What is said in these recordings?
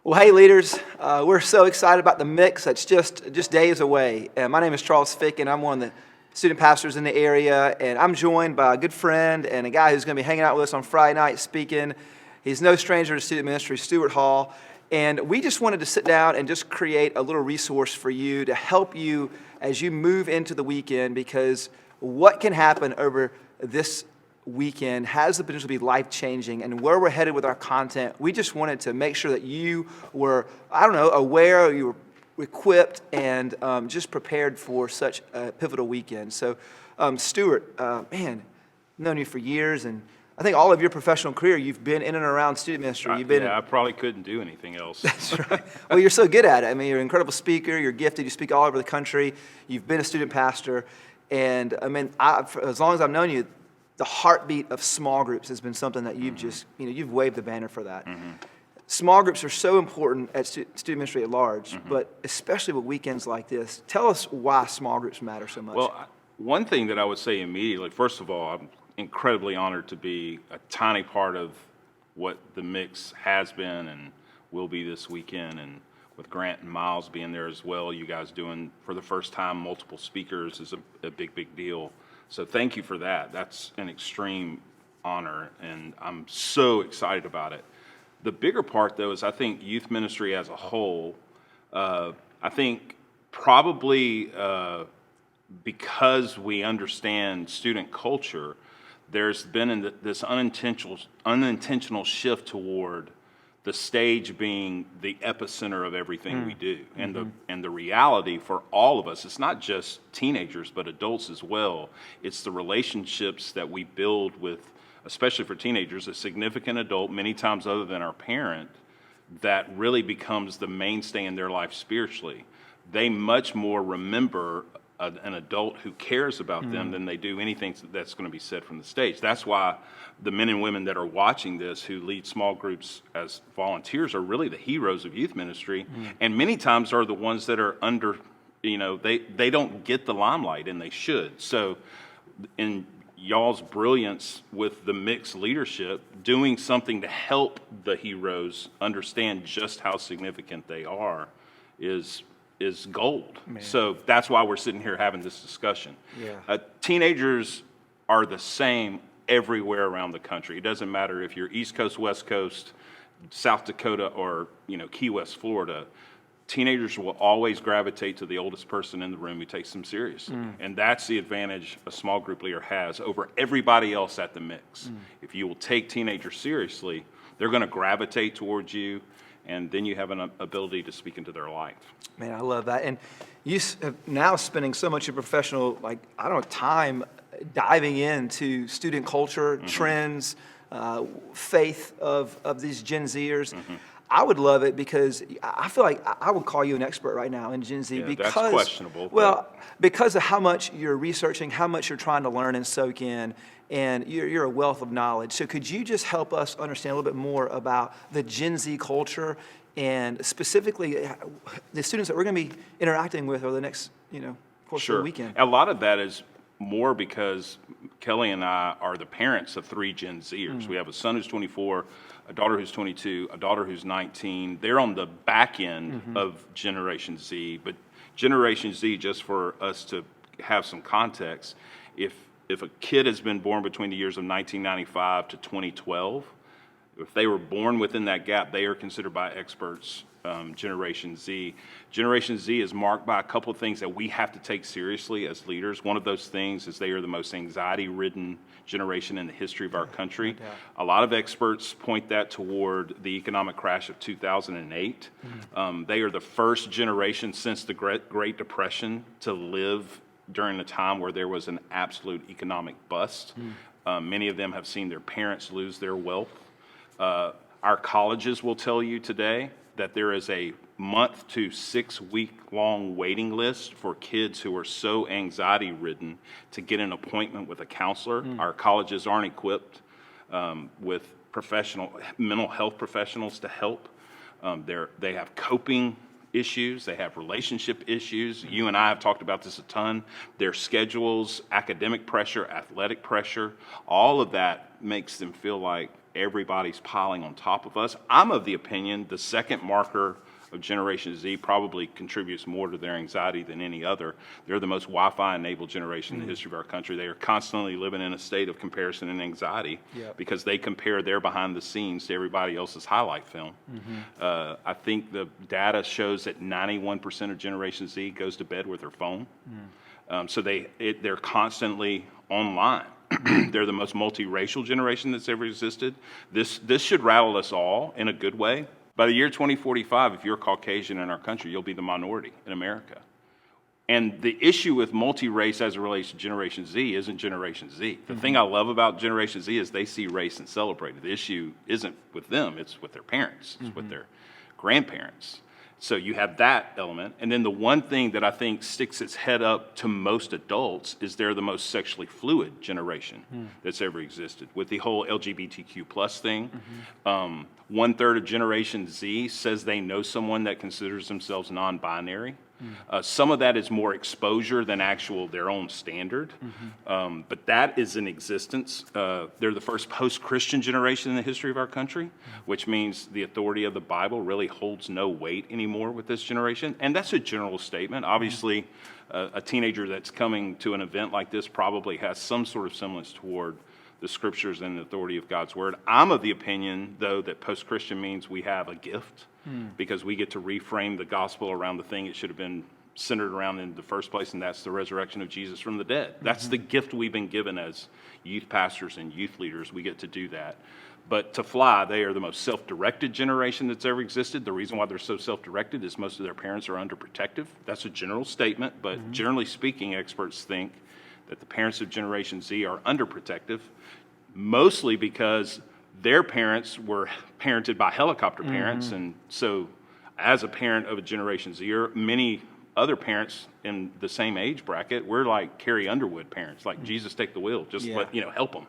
Well, hey, leaders, we're so excited about the mix that's just days away. My name is Charles Ficken. I'm one of the student pastors in the area, and I'm joined by a good friend and a guy who's going to be hanging out with us on Friday night speaking. He's no stranger to student ministry, Stuart Hall, and we just wanted to sit down and just create a little resource for you to help you as you move into the weekend, because what can happen over this weekend has the potential to be life-changing, and where we're headed with our content, we just wanted to make sure that you were, aware, you were equipped, and just prepared for such a pivotal weekend. So, Stuart, man, known you for years, and I think all of your professional career, you've been in and around student ministry. I probably couldn't do anything else. That's right. Well, you're so good at it. I mean, you're an incredible speaker. You're gifted. You speak all over the country. You've been a student pastor, and I mean, as long as I've known you, the heartbeat of small groups has been something that you've just, you've waved the banner for that. Small groups are so important at student ministry at large, but especially with weekends like this. Tell us why small groups matter so much. Well, one thing that I would say immediately, first of all, I'm incredibly honored to be a tiny part of what the mix has been and will be this weekend, and with Grant and Miles being there as well, you guys doing, for the first time, multiple speakers is a big deal. So thank you for that. That's an extreme honor, and I'm so excited about it. The bigger part, though, is I think youth ministry as a whole, I think probably because we understand student culture, there's been this unintentional shift toward the stage being the epicenter of everything we do. And the reality for all of us, it's not just teenagers, but adults as well. It's the relationships that we build with, especially for teenagers, a significant adult, many times other than our parent, that really becomes the mainstay in their life spiritually. They much more remember an adult who cares about them than they do anything that's going to be said from the stage. That's why the men and women that are watching this who lead small groups as volunteers are really the heroes of youth ministry, and many times are the ones that are under, they don't get the limelight, and they should. So in y'all's brilliance with the mixed leadership, doing something to help the heroes understand just how significant they are is gold. Man. So that's why we're sitting here having this discussion. Yeah. Teenagers are the same everywhere around the country. It doesn't matter if you're East Coast, West Coast, South Dakota, or Key West, Florida. Teenagers will always gravitate to the oldest person in the room who takes them seriously. And that's the advantage a small group leader has over everybody else at the mix. If you will take teenagers seriously, they're going to gravitate towards you, and then you have an ability to speak into their life. Man, I love that. And you have now spending so much of your professional, time diving into student culture, trends, faith of these Gen Zers. I would love it because I feel like I would call you an expert right now in Gen Z. Yeah, because that's questionable. Well, because of how much you're researching, how much you're trying to learn and soak in, and you're a wealth of knowledge. So could you just help us understand a little bit more about the Gen Z culture, and specifically the students that we're going to be interacting with over the next, course of the weekend? A lot of that is more because Kelly and I are the parents of 3 Gen Zers. We have a son who's 24, a daughter who's 22, a daughter who's 19. They're on the back end of Generation Z, but Generation Z, just for us to have some context, if a kid has been born between the years of 1995 to 2012, if they were born within that gap, they are considered by experts Generation Z. Generation Z is marked by a couple of things that we have to take seriously as leaders. One of those things is they are the most anxiety-ridden generation in the history of our country. A lot of experts point that toward the economic crash of 2008. They are the first generation since the Great Depression to live during a time where there was an absolute economic bust. Many of them have seen their parents lose their wealth. Our colleges will tell you today that there is a month to 6 week long waiting list for kids who are so anxiety ridden to get an appointment with a counselor. Our colleges aren't equipped with professional mental health professionals to help. They have coping issues, they have relationship issues. You and I have talked about this a ton. Their schedules, academic pressure, athletic pressure, all of that makes them feel like everybody's piling on top of us. I'm of the opinion the second marker of Generation Z probably contributes more to their anxiety than any other. They're the most Wi-Fi enabled generation in the history of our country. They are constantly living in a state of comparison and anxiety because they compare their behind the scenes to everybody else's highlight film. I think the data shows that 91% of Generation Z goes to bed with their phone. So they're constantly online. They're the most multiracial generation that's ever existed. This should rattle us all in a good way. By the year 2045, if you're Caucasian in our country, you'll be the minority in America. And the issue with multi-race as it relates to Generation Z isn't Generation Z. The thing I love about Generation Z is they see race and celebrate it. The issue isn't with them, it's with their parents, it's with their grandparents. So you have that element. And then the one thing that I think sticks its head up to most adults is they're the most sexually fluid generation that's ever existed. With the whole LGBTQ plus thing, 1/3 of Generation Z says they know someone that considers themselves non-binary. Some of that is more exposure than actual their own standard, but that is in existence. They're the first post-Christian generation in the history of our country, which means the authority of the Bible really holds no weight anymore with this generation. And that's a general statement. Obviously, a teenager that's coming to an event like this probably has some sort of semblance toward the scriptures and the authority of God's word. I'm of the opinion, though, that post-Christian means we have a gift because we get to reframe the gospel around the thing it should have been centered around in the first place, and that's the resurrection of Jesus from the dead. That's the gift we've been given as youth pastors and youth leaders. We get to do that. But to fly, they are the most self-directed generation that's ever existed. The reason why they're so self-directed is most of their parents are underprotective. That's a general statement, but generally speaking, experts think that the parents of Generation Z are underprotective, mostly because their parents were parented by helicopter parents. And so as a parent of a Generation Z, or many other parents in the same age bracket, we're like Carrie Underwood parents, like Jesus take the wheel, just help them.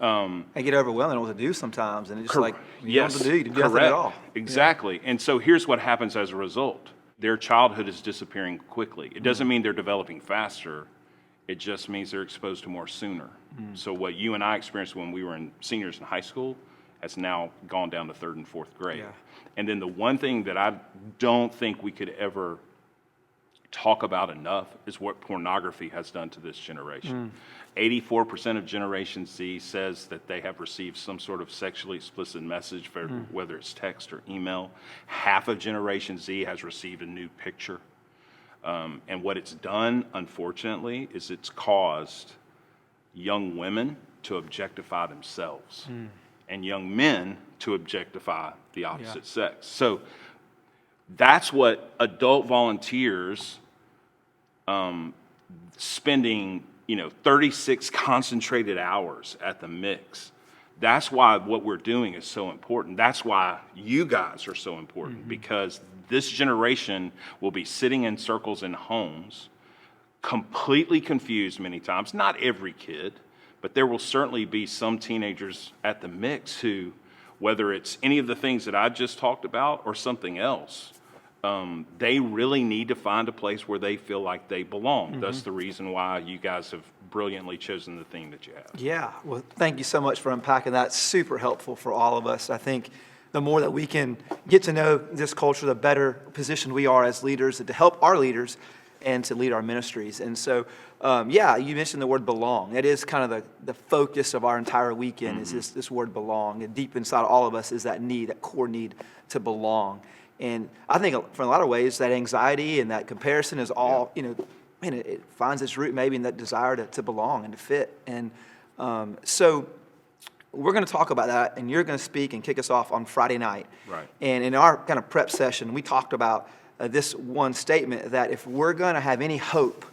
I get overwhelmed. I don't know what to do sometimes, and it's just like, you don't know what to do, you do nothing at all. Exactly. And so here's what happens as a result. Their childhood is disappearing quickly. It doesn't mean they're developing faster. It just means they're exposed to more sooner. So what you and I experienced when we were seniors in high school has now gone down to 3rd and 4th grade. And then the one thing that I don't think we could ever talk about enough is what pornography has done to this generation. 84% of Generation Z says that they have received some sort of sexually explicit message, for whether it's text or email. Half of Generation Z has received a nude picture. And what it's done, unfortunately, is it's caused young women to objectify themselves and young men to objectify the opposite sex. So that's what adult volunteers spending 36 concentrated hours at the mix. That's why what we're doing is so important. That's why you guys are so important, because this generation will be sitting in circles in homes, completely confused many times. Not every kid, but there will certainly be some teenagers at the mix who, whether it's any of the things that I just talked about or something else, they really need to find a place where they feel like they belong. That's the reason why you guys have brilliantly chosen the theme that you have. Yeah, well, thank you so much for unpacking that. Super helpful for all of us. I think the more that we can get to know this culture, the better positioned we are as leaders to help our leaders and to lead our ministries. And so, you mentioned the word belong. That is kind of the focus of our entire weekend is this word belong. And deep inside all of us is that need, that core need to belong. And I think for a lot of ways, that anxiety and that comparison is all, it finds its root maybe in that desire to belong and to fit. And so we're going to talk about that, and you're going to speak and kick us off on Friday night. Right. And in our kind of prep session, we talked about this one statement that if we're going to have any hope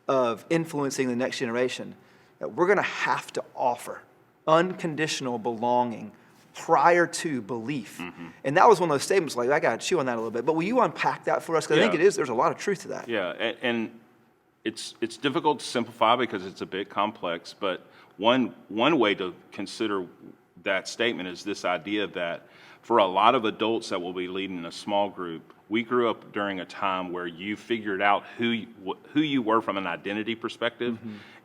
of influencing the next generation, that we're going to have to offer unconditional belonging prior to belief. And that was one of those statements, like, I got to chew on that a little bit. But will you unpack that for us? Because I think there's a lot of truth to that. Yeah, and it's difficult to simplify because it's a bit complex, but one way to consider that statement is this idea that for a lot of adults that will be leading a small group, we grew up during a time where you figured out who you were from an identity perspective,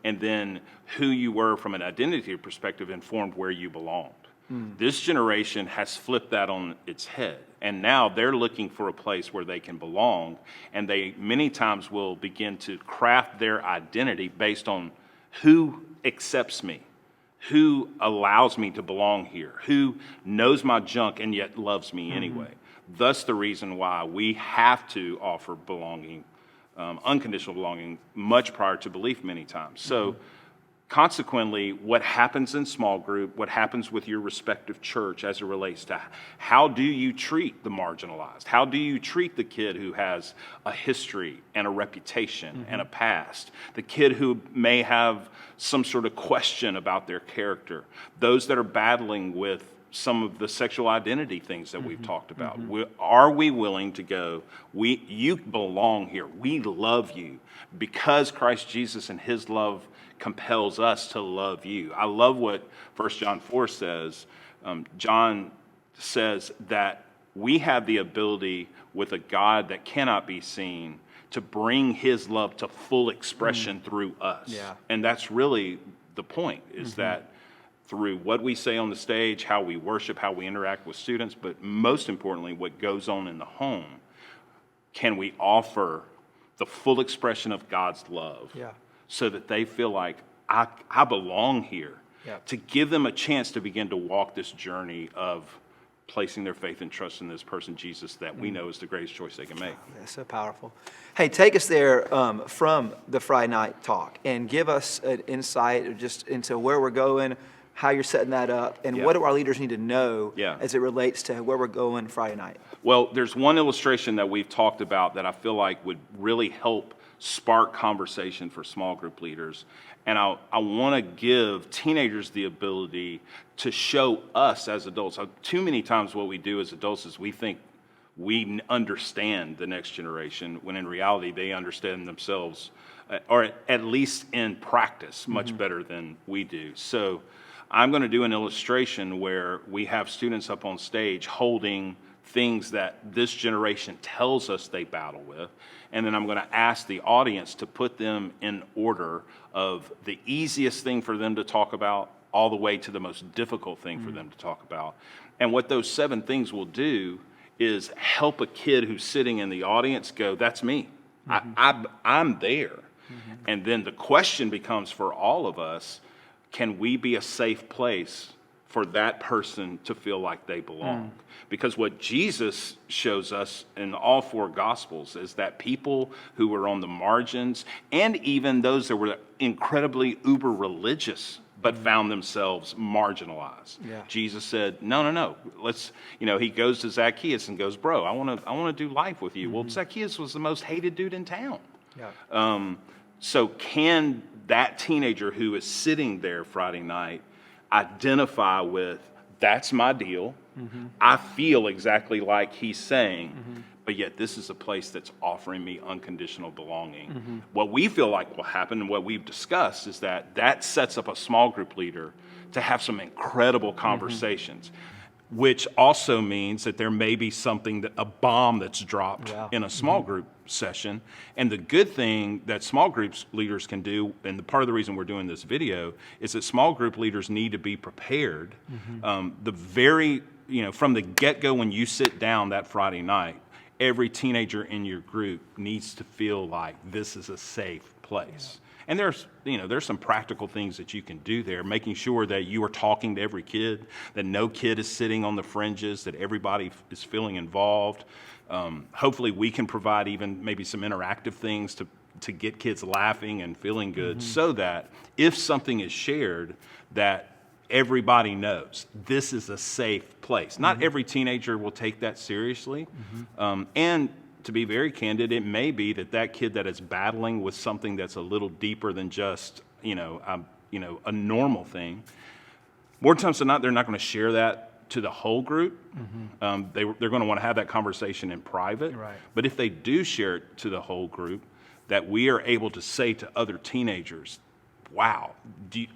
and then who you were from an identity perspective informed where you belonged. This generation has flipped that on its head. And now they're looking for a place where they can belong. And they many times will begin to craft their identity based on who accepts me, who allows me to belong here, who knows my junk and yet loves me anyway. Thus the reason why we have to offer belonging, unconditional belonging, much prior to belief many times. So consequently, what happens in small group, what happens with your respective church as it relates to how do you treat the marginalized? How do you treat the kid who has a history and a reputation and a past? The kid who may have some sort of question about their character? Those that are battling with some of the sexual identity things that we've talked about. Are we willing to go, you belong here. We love you because Christ Jesus and his love compels us to love you. I love what 1 John 4 says. John says that we have the ability with a God that cannot be seen to bring his love to full expression through us. Yeah. And that's really the point, is that through what we say on the stage, how we worship, how we interact with students, but most importantly, what goes on in the home, can we offer the full expression of God's love so that they feel like, I belong here, to give them a chance to begin to walk this journey of placing their faith and trust in this person, Jesus, that we know is the greatest choice they can make. That's so powerful. Hey, take us there from the Friday night talk and give us an insight just into where we're going, how you're setting that up, and what do our leaders need to know as it relates to where we're going Friday night? Well, there's one illustration that we've talked about that I feel like would really help spark conversation for small group leaders. And I want to give teenagers the ability to show us as adults. Too many times what we do as adults is we think we understand the next generation, when in reality they understand themselves, or at least in practice, much better than we do. So I'm going to do an illustration where we have students up on stage holding things that this generation tells us they battle with. And then I'm going to ask the audience to put them in order of the easiest thing for them to talk about all the way to the most difficult thing for them to talk about. And what those 7 things will do is help a kid who's sitting in the audience go, that's me. I'm there. And then the question becomes for all of us, can we be a safe place for that person to feel like they belong? Because what Jesus shows us in all 4 Gospels is that people who were on the margins, and even those that were incredibly uber religious, but found themselves marginalized. Jesus said, no, let's, he goes to Zacchaeus and goes, bro, I want to do life with you. Well, Zacchaeus was the most hated dude in town. So can that teenager who is sitting there Friday night identify with, that's my deal. I feel exactly like he's saying, but yet this is a place that's offering me unconditional belonging. What we feel like will happen, and what we've discussed, is that sets up a small group leader to have some incredible conversations, which also means that there may be a bomb that's dropped in a small group session. And the good thing that small groups leaders can do, and the part of the reason we're doing this video, is that small group leaders need to be prepared. From the get-go, when you sit down that Friday night, every teenager in your group needs to feel like this is a safe place. And there's some practical things that you can do there, making sure that you are talking to every kid, that no kid is sitting on the fringes, that everybody is feeling involved. Hopefully we can provide even maybe some interactive things to get kids laughing and feeling good, so that if something is shared, that everybody knows this is a safe place. Not every teenager will take that seriously. And to be very candid, it may be that kid that is battling with something that's a little deeper than just, a normal thing, more times than not, they're not going to share that to the whole group. They're going to want to have that conversation in private. But if they do share it to the whole group, that we are able to say to other teenagers, wow,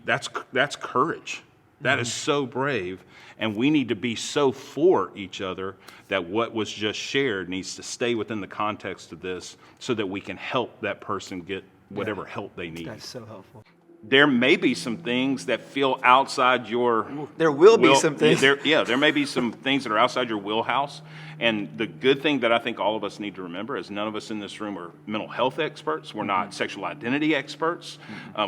that's courage. That is so brave, and we need to be so for each other that what was just shared needs to stay within the context of this, so that we can help that person get whatever help they need. That's so helpful. there may be some things that feel outside your There will be some things. There may be some things that are outside your wheelhouse. And the good thing that I think all of us need to remember is none of us in this room are mental health experts. We're not sexual identity experts.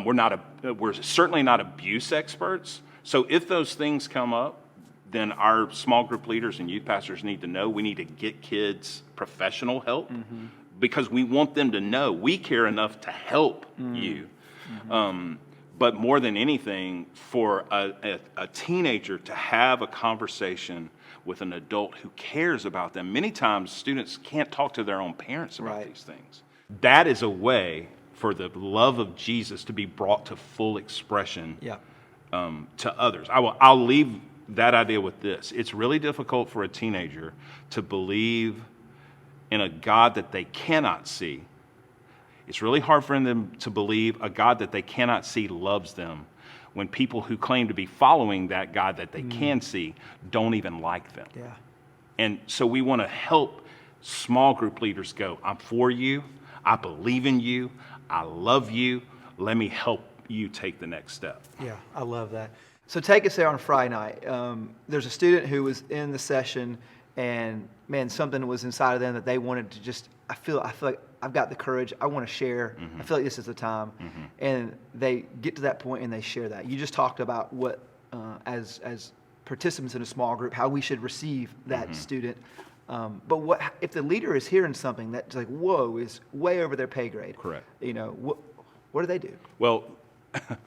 We're certainly not abuse experts. So if those things come up, then our small group leaders and youth pastors need to know we need to get kids professional help because we want them to know we care enough to help you. But more than anything, for a teenager to have a conversation with an adult who cares about them. Many times students can't talk to their own parents about these things. That is a way for the love of Jesus to be brought to full expression to others. I'll leave that idea with this. It's really difficult for a teenager to believe in a God that they cannot see. It's really hard for them to believe a God that they cannot see loves them when people who claim to be following that God that they can see don't even like them. Yeah. And so we want to help small group leaders go, I'm for you, I believe in you, I love you, let me help you take the next step. Yeah, I love that. So take us there on Friday night. There's a student who was in the session and man, something was inside of them that they wanted to just, I feel like I've got the courage. I want to share. I feel like this is the time. And they get to that point and they share that. You just talked about what, as participants in a small group, how we should receive that student. But what if the leader is hearing something that's like, whoa, is way over their pay grade? Correct. You know, what do they do? Well,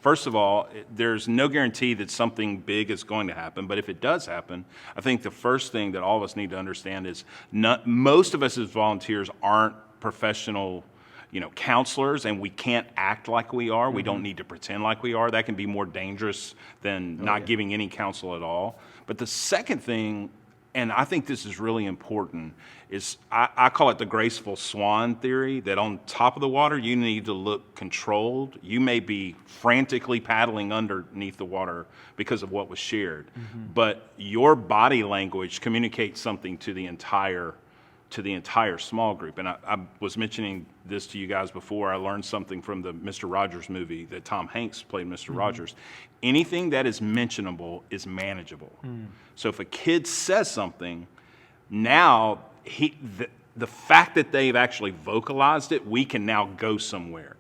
first of all, there's no guarantee that something big is going to happen, but if it does happen, I think the first thing that all of us need to understand is most of us as volunteers aren't professional, counselors, and we can't act like we are. We don't need to pretend like we are. That can be more dangerous than not giving any counsel at all. But the second thing, and I think this is really important, is I call it the graceful swan theory, that on top of the water, you need to look controlled. You may be frantically paddling underneath the water because of what was shared, but your body language communicates something to the entire small group. And I was mentioning this to you guys before. I learned something from the Mr. Rogers movie that Tom Hanks played Mr. Rogers. Anything that is mentionable is manageable. So if a kid says something, now the fact that they've actually vocalized it, we can now go somewhere.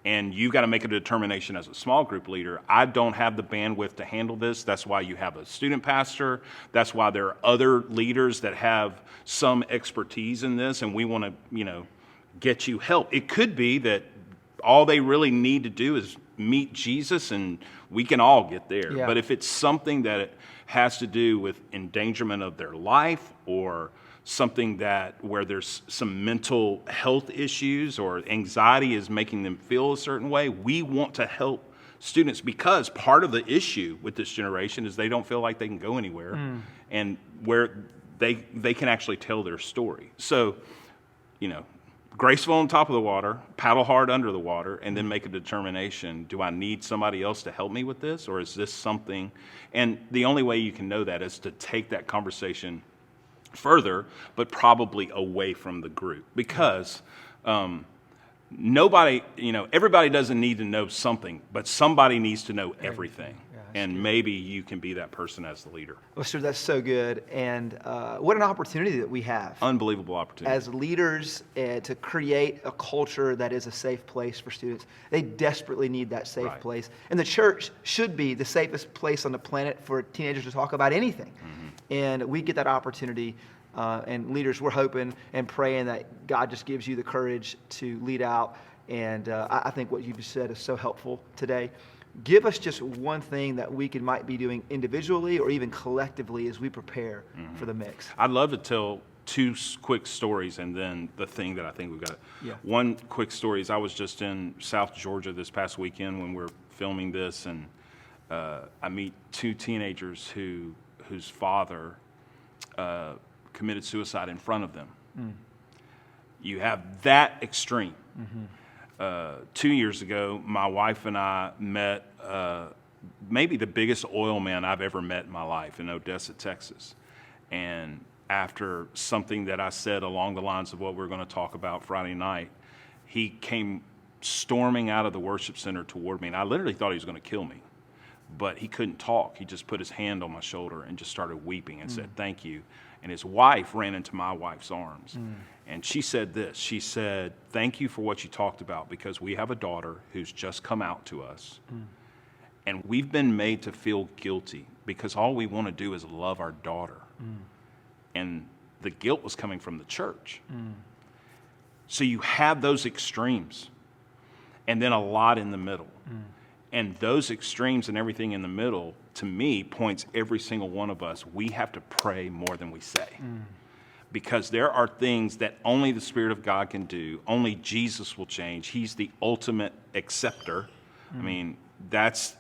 And you've got to make a determination as a small group leader. I don't have the bandwidth to handle this. That's why you have a student pastor. That's why there are other leaders that have some expertise in this, and we want to, get you help. It could be that all they really need to do is meet Jesus, and we can all get there. Yeah. But if it's something that it has to do with endangerment of their life or something where there's some mental health issues or anxiety is making them feel a certain way, we want to help students, because part of the issue with this generation is they don't feel like they can go anywhere and where they can actually tell their story. So, graceful on top of the water, paddle hard under the water, and then make a determination, do I need somebody else to help me with this, or is this something? And the only way you can know that is to take that conversation further, but probably away from the group, because everybody doesn't need to know something, but somebody needs to know everything. And maybe you can be that person as the leader. Well, sir, that's so good. And what an opportunity that we have. Unbelievable opportunity. As leaders to create a culture that is a safe place for students. They desperately need that safe place. And the church should be the safest place on the planet for teenagers to talk about anything. And we get that opportunity. And leaders, we're hoping and praying that God just gives you the courage to lead out. And I think what you've said is so helpful today. Give us just one thing that we might be doing individually or even collectively as we prepare for the mix. I'd love to tell two quick stories and then the thing that I think we've got. Yeah. One quick story is I was just in South Georgia this past weekend when we're filming this, and I meet two teenagers whose father committed suicide in front of them. You have that extreme. 2 years ago, my wife and I met maybe the biggest oil man I've ever met in my life in Odessa, Texas. And after something that I said along the lines of what we're going to talk about Friday night, he came storming out of the worship center toward me, and I literally thought he was going to kill me. But he couldn't talk. He just put his hand on my shoulder and just started weeping and said, "Thank you." And his wife ran into my wife's arms. And she said this. She said, "Thank you for what you talked about, because we have a daughter who's just come out to us. And we've been made to feel guilty because all we want to do is love our daughter." And the guilt was coming from the church. So you have those extremes, and then a lot in the middle. And those extremes and everything in the middle, to me, points every single one of us, we have to pray more than we say. Because there are things that only the Spirit of God can do. Only Jesus will change. He's the ultimate acceptor. I mean, that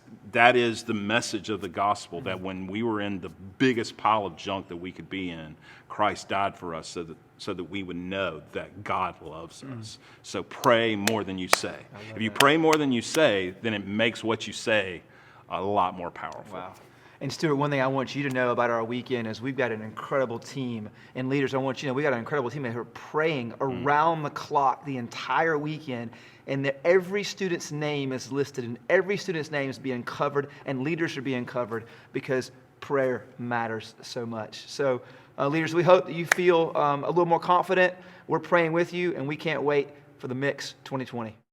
is the message of the gospel, that when we were in the biggest pile of junk that we could be in, Christ died for us so that we would know that God loves us. So pray more than you say. If you pray more than you say, then it makes what you say a lot more powerful. Wow. And Stuart, one thing I want you to know about our weekend is we've got an incredible team. And leaders, I want you to know we got an incredible team that are praying around the clock the entire weekend. And that every student's name is listed, and every student's name is being covered, and leaders are being covered, because prayer matters so much. So leaders, we hope that you feel a little more confident. We're praying with you, and we can't wait for the Mix 2020.